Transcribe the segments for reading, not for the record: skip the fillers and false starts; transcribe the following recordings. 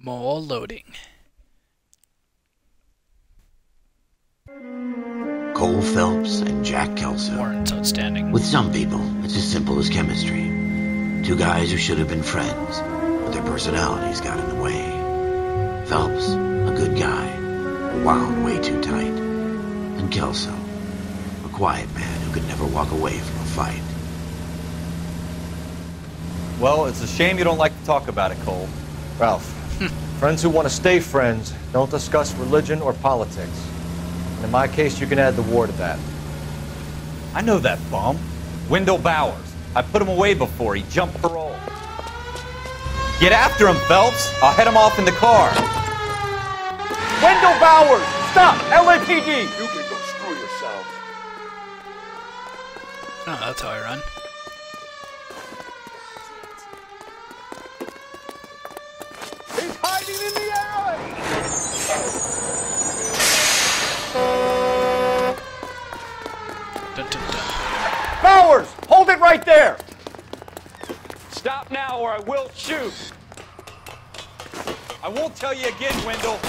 More loading. Cole Phelps and Jack Kelso. Warren's outstanding. With some people, it's as simple as chemistry. Two guys who should have been friends, but their personalities got in the way. Phelps, a good guy, wound way too tight. And Kelso, a quiet man who could never walk away from a fight. Well, it's a shame you don't like to talk about it, Cole. Ralph, friends who want to stay friends don't discuss religion or politics. And in my case, you can add the war to that. I know that bum. Wendell Bowers. I put him away before he jumped parole. Get after him, Phelps. I'll head him off in the car. Wendell Bowers! Stop! LAPD! You can go screw yourself. Oh, that's how I run. He's hiding in the alley! Dun, dun, dun. Bowers! Hold it right there! Stop now or I will shoot. I won't tell you again, Wendell.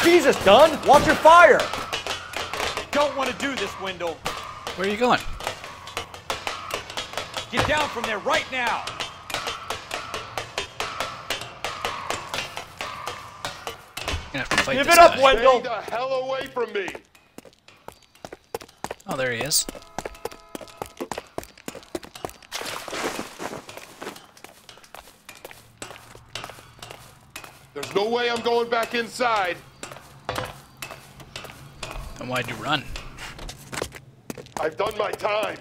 Jesus, Dunn! Watch your fire! Don't want to do this, Wendell. Where are you going? Get down from there right now. Gonna have to fight Give this it up, guy. Wendell! Stay the hell away from me! Oh, there he is. There's no way I'm going back inside. Then why'd you run? I've done my time.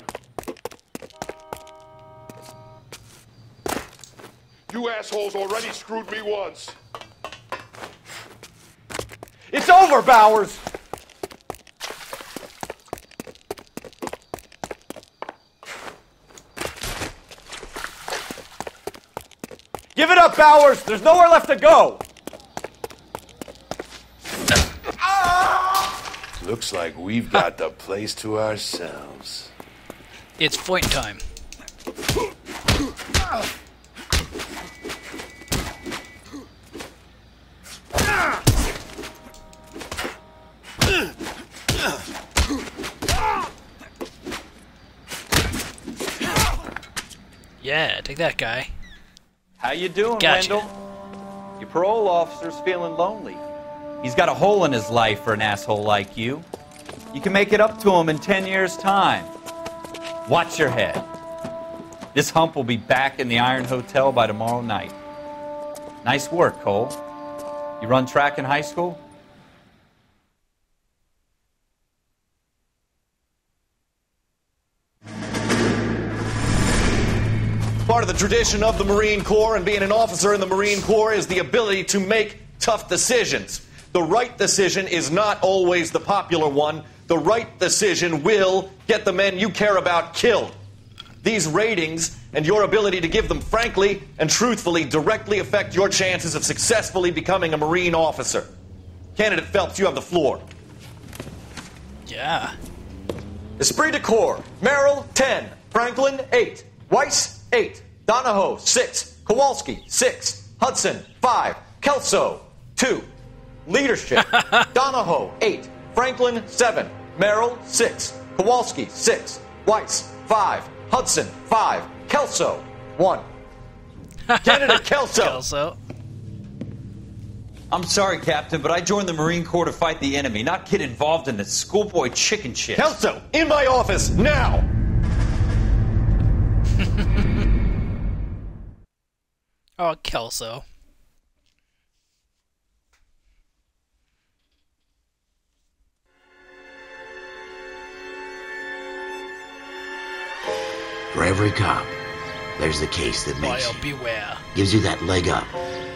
You assholes already screwed me once. It's over, Bowers! Give it up, Bowers! There's nowhere left to go! Looks like we've got the place to ourselves. It's fight time. Yeah, take that guy. How you doing, Gotcha. Wendell? Your parole officer's feeling lonely. He's got a hole in his life for an asshole like you. You can make it up to him in 10 years' time. Watch your head. This hump will be back in the Iron Hotel by tomorrow night. Nice work, Cole. You run track in high school? Part of the tradition of the Marine Corps and being an officer in the Marine Corps is the ability to make tough decisions. The right decision is not always the popular one. The right decision will get the men you care about killed. These ratings and your ability to give them frankly and truthfully directly affect your chances of successfully becoming a Marine officer. Candidate Phelps, you have the floor. Yeah. Esprit de Corps, Merrill, 10. Franklin, 8. Weiss, 8. Donahoe, 6. Kowalski, 6. Hudson, 5. Kelso, 2. Leadership, Donahoe, 8. Franklin, 7. Merrill, 6. Kowalski, 6. Weiss, 5. Hudson, 5. Kelso, 1. Candidate Kelso. Kelso. I'm sorry, Captain, but I joined the Marine Corps to fight the enemy, not get involved in this schoolboy chicken shit. Kelso, in my office, now! Oh, Kelso. For every cop, there's the case that makes Buyer you, beware. gives you that leg up,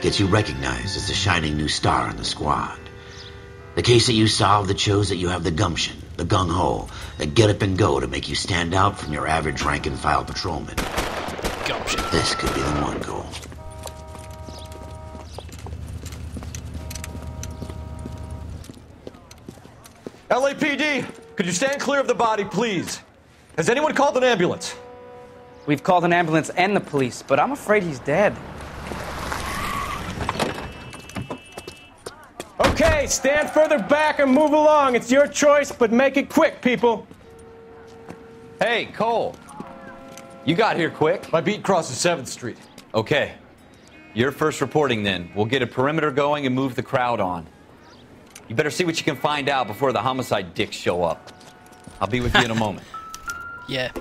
gets you recognized as the shining new star in the squad. The case that you solve that shows that you have the gumption, the gung-ho, the get up and go to make you stand out from your average rank-and-file patrolman. Gumption. This could be the one, Cole. LAPD, could you stand clear of the body, please? Has anyone called an ambulance? We've called an ambulance and the police, but I'm afraid he's dead. Okay, stand further back and move along. It's your choice, but make it quick, people. Hey, Cole. You got here quick. My beat crosses 7th Street. Okay. You're first reporting then. We'll get a perimeter going and move the crowd on. You better see what you can find out before the homicide dicks show up. I'll be with you in a moment. Yeah.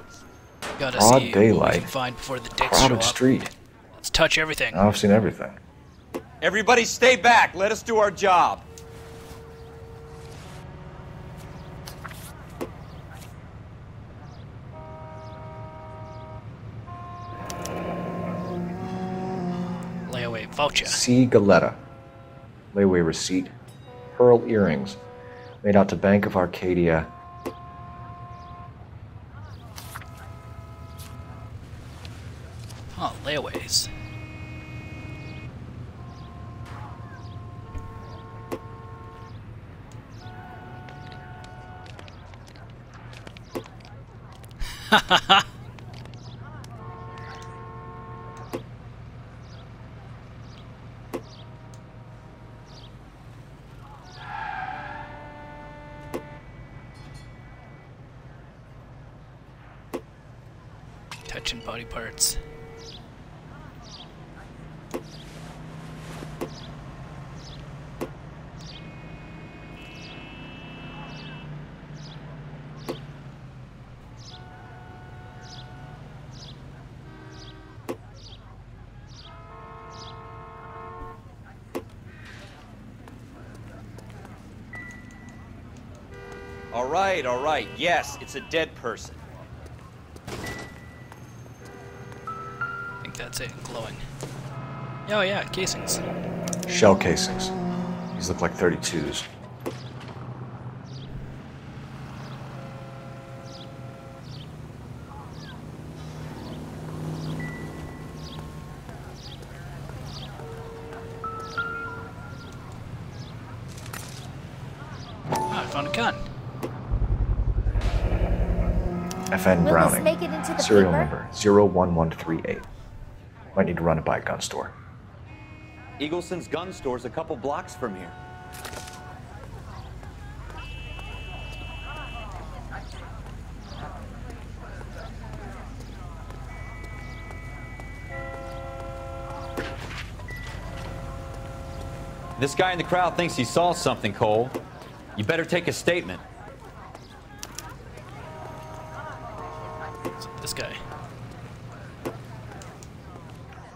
Gotta Broad see what daylight. we can find before the dicks show Crowded up. street. Let's touch everything. Now I've seen everything. Everybody stay back. Let us do our job. Layaway voucher. C. Galetta. Layaway receipt. Pearl earrings. Made out to Bank of Arcadia. Oh, layaways. Touching body parts. All right. Yes, it's a dead person. I think that's it, glowing. Oh yeah, casings. Shell casings. These look like 32s. Oh, I found a gun. FN Will Browning. this make it into the Serial paper? number 01138. Might need to run it by a gun store. Eagleson's gun store's a couple blocks from here. This guy in the crowd thinks he saw something, Cole. You better take a statement. This guy.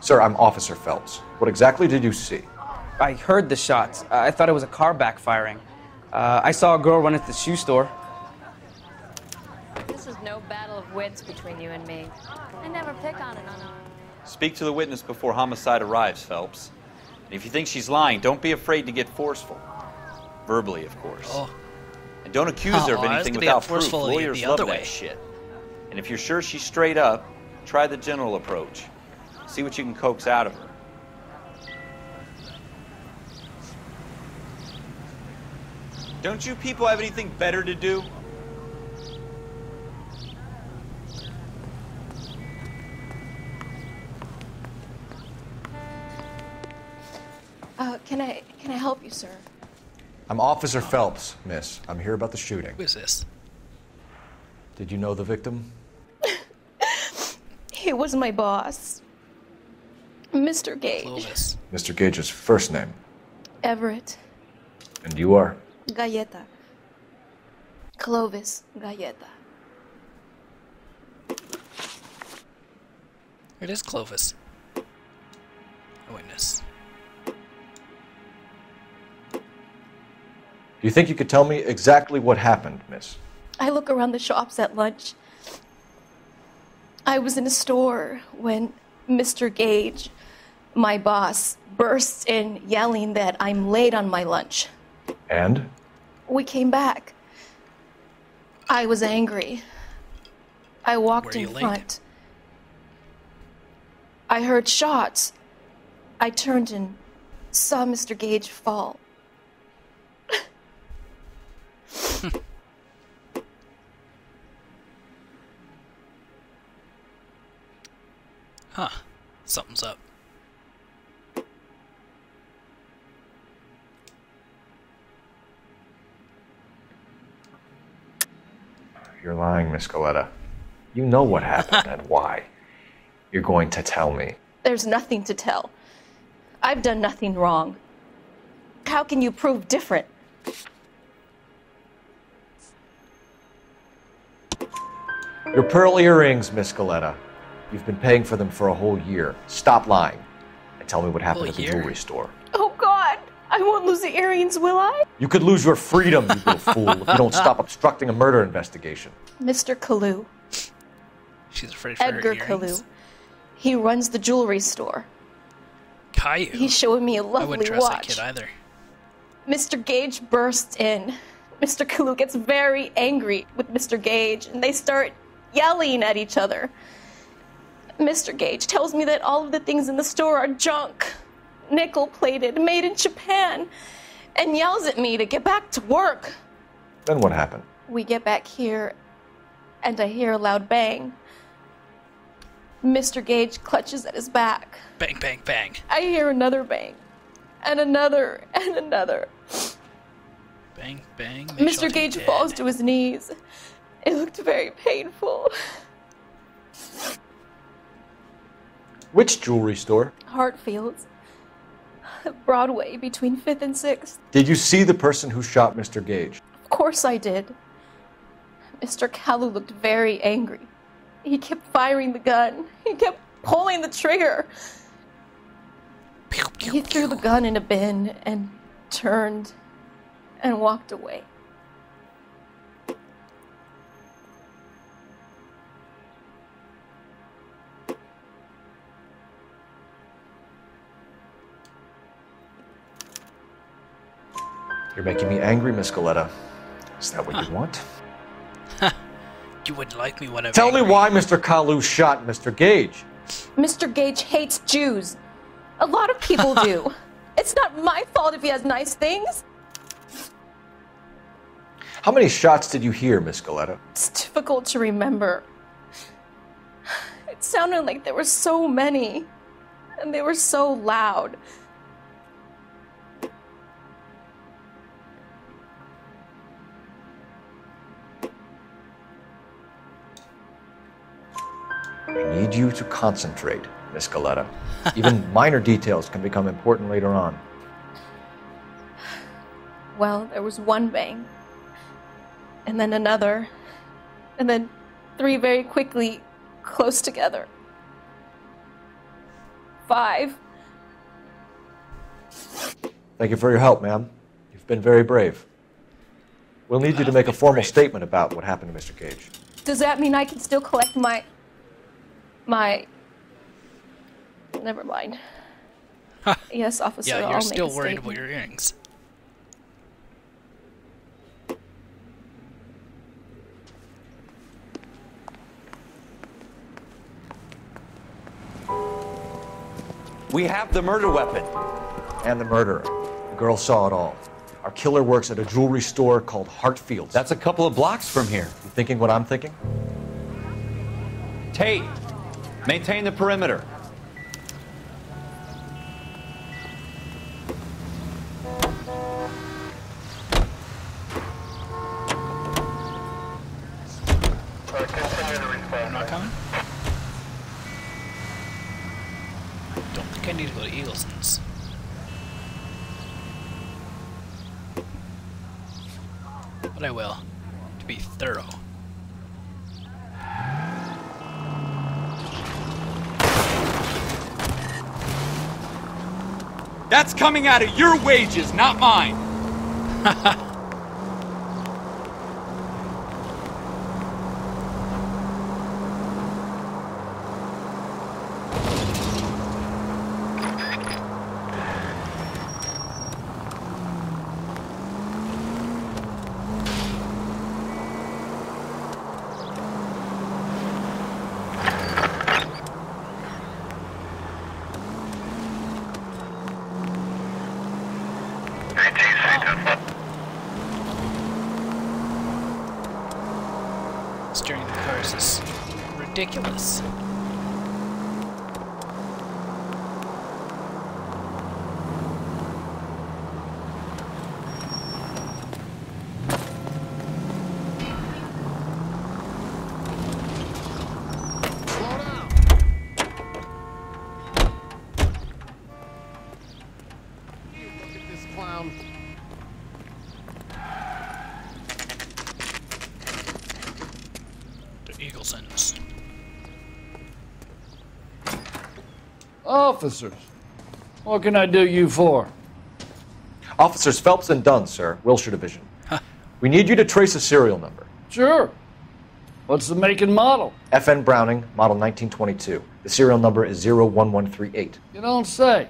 Sir, I'm Officer Phelps. What exactly did you see? I heard the shots. I thought it was a car backfiring. I saw a girl run into the shoe store. This is no battle of wits between you and me. I never pick on it, Anna. Speak to the witness before homicide arrives, Phelps. And if you think she's lying, don't be afraid to get forceful. Verbally, of course. Oh. And don't accuse her of Oh, I was anything gonna without get proof. forceful Lawyers the love other that way. shit. And if you're sure she's straight up, try the general approach. See what you can coax out of her. Don't you people have anything better to do? Can I help you, sir? I'm Officer Phelps, miss. I'm here about the shooting. Who is this? Did you know the victim? He was my boss, Mr. Gage. Clovis. Mr. Gage's first name. Everett. And you are? Galleta. Clovis Galleta. It is Clovis. A witness. Do you think you could tell me exactly what happened, miss? I look around the shops at lunch. I was in a store when Mr. Gage, my boss, bursts in yelling that I'm late on my lunch. And? We came back. I was angry. I walked Were in you late? front. I heard shots. I turned and saw Mr. Gage fall. Huh. Something's up. You're lying, Miss Coletta. You know what happened and why. You're going to tell me. There's nothing to tell. I've done nothing wrong. How can you prove different? Your pearl earrings, Miss Coletta. You've been paying for them for a whole year. Stop lying and tell me what happened at the jewelry store. Oh, God. I won't lose the earrings, will I? You could lose your freedom, you little fool, if you don't stop obstructing a murder investigation. Mr. Kalu. She's afraid for Edgar her earrings. Kalu. He runs the jewelry store. Caillou. He's showing me a I lovely wouldn't trust watch. that kid either. Mr. Gage bursts in. Mr. Kalu gets very angry with Mr. Gage, and they start yelling at each other. Mr. Gage tells me that all of the things in the store are junk, nickel-plated, made in Japan, and yells at me to get back to work. Then what happened? We get back here, and I hear a loud bang. Mr. Gage clutches at his back. Bang, bang, bang. I hear another bang, and another, and another. Bang, bang. Mr. Gage falls to his knees. It looked very painful. Which jewelry store? Hartfield's. Broadway, between 5th and 6th. Did you see the person who shot Mr. Gage? Of course I did. Mr. Kalu looked very angry. He kept firing the gun. He kept pulling the trigger. He threw the gun in a bin and turned and walked away. You're making me angry, Miss Coletta. Is that what you want? You wouldn't like me when I'm Tell angry. me why Mr. Kalu shot Mr. Gage. Mr. Gage hates Jews. A lot of people do. It's not my fault if he has nice things. How many shots did you hear, Miss Coletta? It's difficult to remember. It sounded like there were so many, and they were so loud. I need you to concentrate, Miss Coletta. Even minor details can become important later on. Well, there was one bang, and then another, and then 3 very quickly, close together. 5. Thank you for your help, ma'am. You've been very brave. We'll need you to make a formal statement about what happened to Mr. Gage. Does that mean I can still collect my... Never mind. Yes, officer, Yeah, I'll you're make still a worried statement. about your earrings. We have the murder weapon. And the murderer. The girl saw it all. Our killer works at a jewelry store called Hartfield's. That's a couple of blocks from here. You thinking what I'm thinking? Tate, maintain the perimeter. I'm not coming. I don't think I need to go to Eagleson's. But I will, to be thorough. That's coming out of your wages, not mine. Steering the cars is ridiculous. around. The Eaglesons. Officers, what can I do you for? Officers Phelps and Dunn, sir, Wilshire Division. We need you to trace a serial number. Sure. What's the make and model? FN Browning, model 1922. The serial number is 01138. You don't say.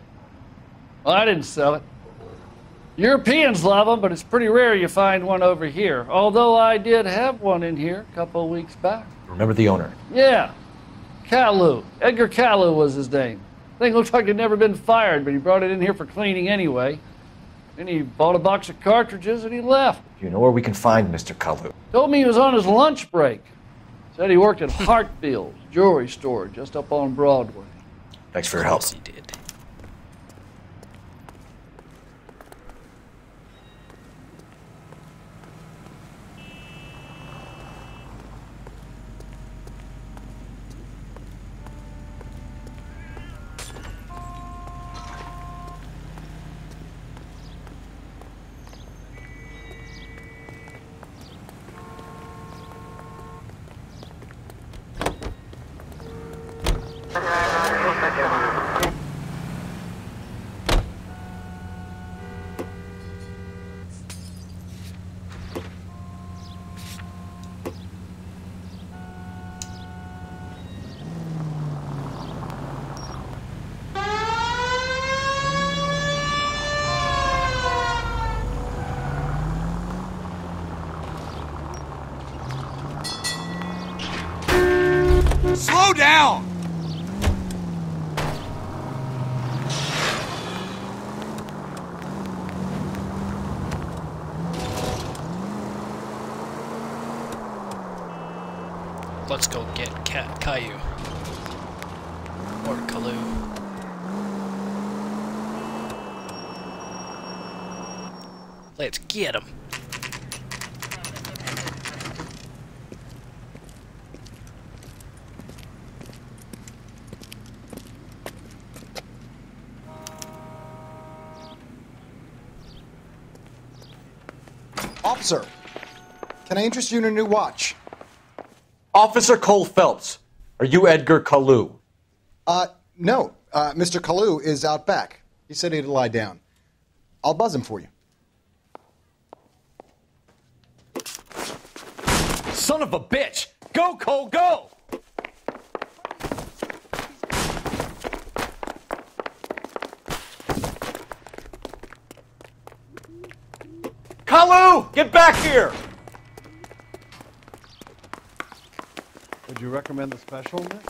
Well, I didn't sell it. Europeans love them, but it's pretty rare you find one over here. Although I did have one in here a couple of weeks back. Remember the owner? Yeah. Kalu. Edgar Kalu was his name. Thing looked like he'd never been fired, but he brought it in here for cleaning anyway. Then he bought a box of cartridges and he left. You know where we can find Mr. Kalu? Told me he was on his lunch break. Said he worked at Hartfield's jewelry store just up on Broadway. Thanks for your help. He did. Slow down! Let's go get Caillou. Or Kalu. Let's get him. Officer, can I interest you in a new watch? Officer Cole Phelps, are you Edgar Kalu? No. Mr. Kalu is out back. He said he'd lie down. I'll buzz him for you. Son of a bitch! Go, Cole, go! Kalu! Get back here! Would you recommend the special, Nick?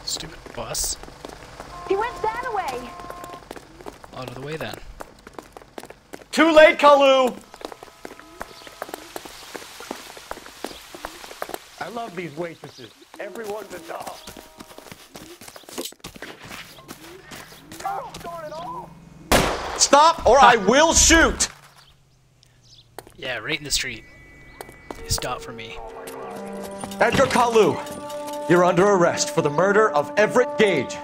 Stupid bus. He went that way. Out of the way then. Too late, Kalu! I love these waitresses. Everyone's a doll. Stop or I will shoot! Yeah, right in the street. You stop for me. Edgar Kalu, you're under arrest for the murder of Everett Gage.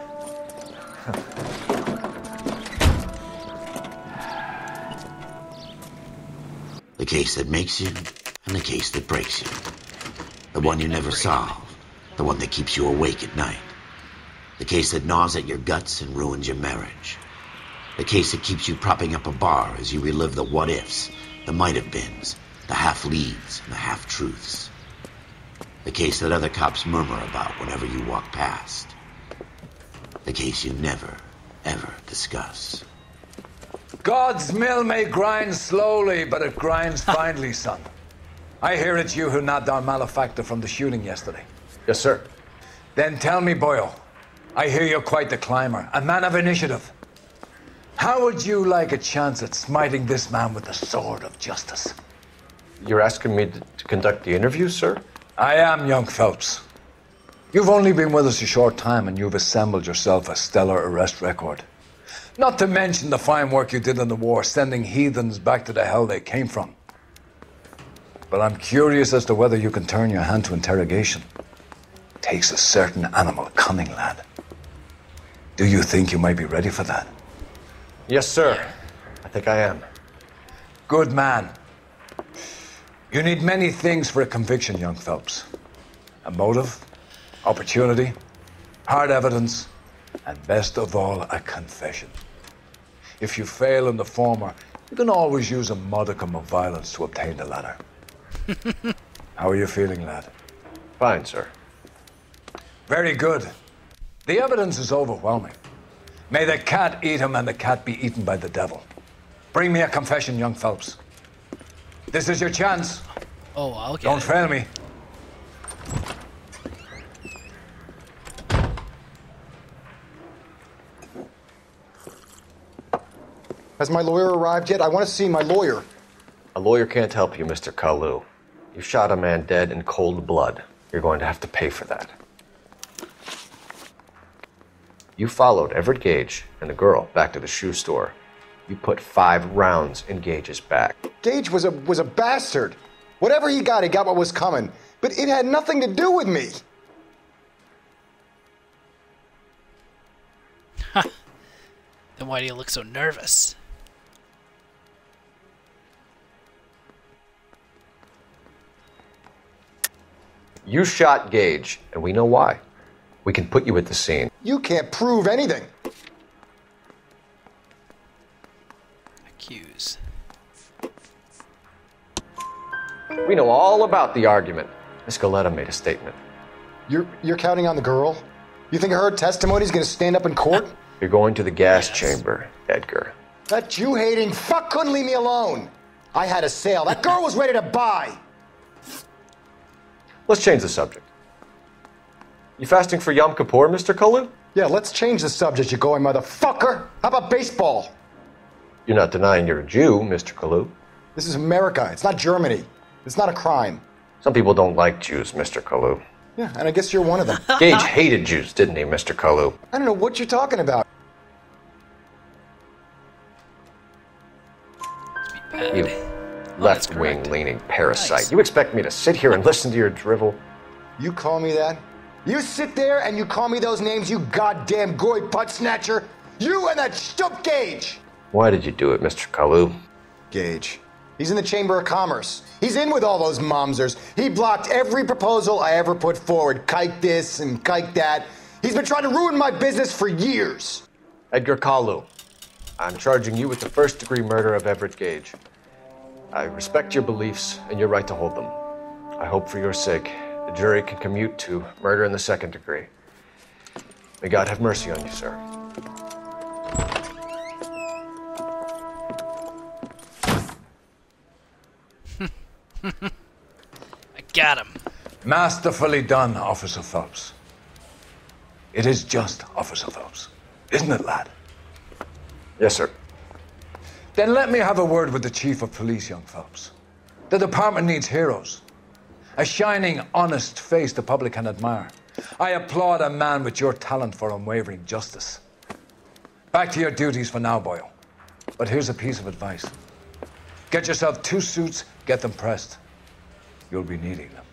The case that makes you, and the case that breaks you. The one you never solve, the one that keeps you awake at night. The case that gnaws at your guts and ruins your marriage. The case that keeps you propping up a bar as you relive the what-ifs, the might-have-beens, the half-leads, and the half-truths. The case that other cops murmur about whenever you walk past. The case you never, ever discuss. God's mill may grind slowly, but it grinds finely, son. I hear it's you who nabbed our malefactor from the shooting yesterday. Yes, sir. Then tell me, boyo, I hear you're quite the climber, a man of initiative. How would you like a chance at smiting this man with the sword of justice? You're asking me to conduct the interview, sir? I am, young Phelps. You've only been with us a short time and you've assembled yourself a stellar arrest record. Not to mention the fine work you did in the war, sending heathens back to the hell they came from. But I'm curious as to whether you can turn your hand to interrogation. Takes a certain animal cunning, lad. Do you think you might be ready for that? Yes, sir. I think I am. Good man. You need many things for a conviction, young Phelps. A motive, opportunity, hard evidence, and best of all, a confession. If you fail in the former, you can always use a modicum of violence to obtain the latter. How are you feeling, lad? Fine, sir. Very good. The evidence is overwhelming. May the cat eat him and the cat be eaten by the devil. Bring me a confession, young Phelps. This is your chance. Oh, I'll get Don't fail me. Has my lawyer arrived yet? I want to see my lawyer. A lawyer can't help you, Mr. Kalu. You shot a man dead in cold blood. You're going to have to pay for that. You followed Everett Gage and the girl back to the shoe store. You put 5 rounds in Gage's back. Gage was a bastard. Whatever he got what was coming. But it had nothing to do with me. Then why do you look so nervous? You shot Gage, and we know why. We can put you at the scene. You can't prove anything. Accuse. We know all about the argument. Miss Galetta made a statement. You're counting on the girl? You think her testimony's gonna stand up in court? You're going to the gas chamber, Edgar. That Jew-hating fuck couldn't leave me alone. I had a sale. That girl was ready to buy. Let's change the subject. You fasting for Yom Kippur, Mr. Kalu? Yeah, let's change the subject, you going motherfucker. How about baseball? You're not denying you're a Jew, Mr. Kalu. This is America. It's not Germany. It's not a crime. Some people don't like Jews, Mr. Kalu. Yeah, and I guess you're one of them. Gage hated Jews, didn't he, Mr. Kalu? I don't know what you're talking about. You left-wing leaning parasite. Nice. You expect me to sit here and listen to your drivel? You call me that? You sit there and you call me those names, you goddamn goy butt snatcher? You and that stup Gage! Why did you do it, Mr. Kalu? Gage. He's in the Chamber of Commerce. He's in with all those momsers. He blocked every proposal I ever put forward. Kike this and kike that. He's been trying to ruin my business for years. Edgar Kalu, I'm charging you with the first-degree murder of Everett Gage. I respect your beliefs and your right to hold them. I hope for your sake the jury can commute to murder in the second degree. May God have mercy on you, sir. I got him. Masterfully done, Officer Phelps. It is just Officer Phelps, isn't it, lad? Yes, sir. Then let me have a word with the Chief of Police, young Phelps. The department needs heroes. A shining, honest face the public can admire. I applaud a man with your talent for unwavering justice. Back to your duties for now, Boyle. But here's a piece of advice. Get yourself 2 suits, get them pressed. You'll be needing them.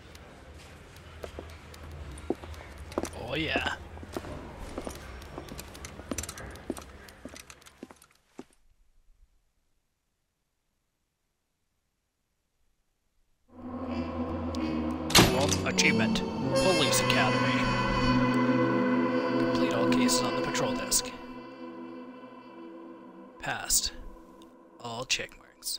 Oh, yeah. Achievement. Police Academy. Complete all cases on the patrol desk. Passed. All check marks.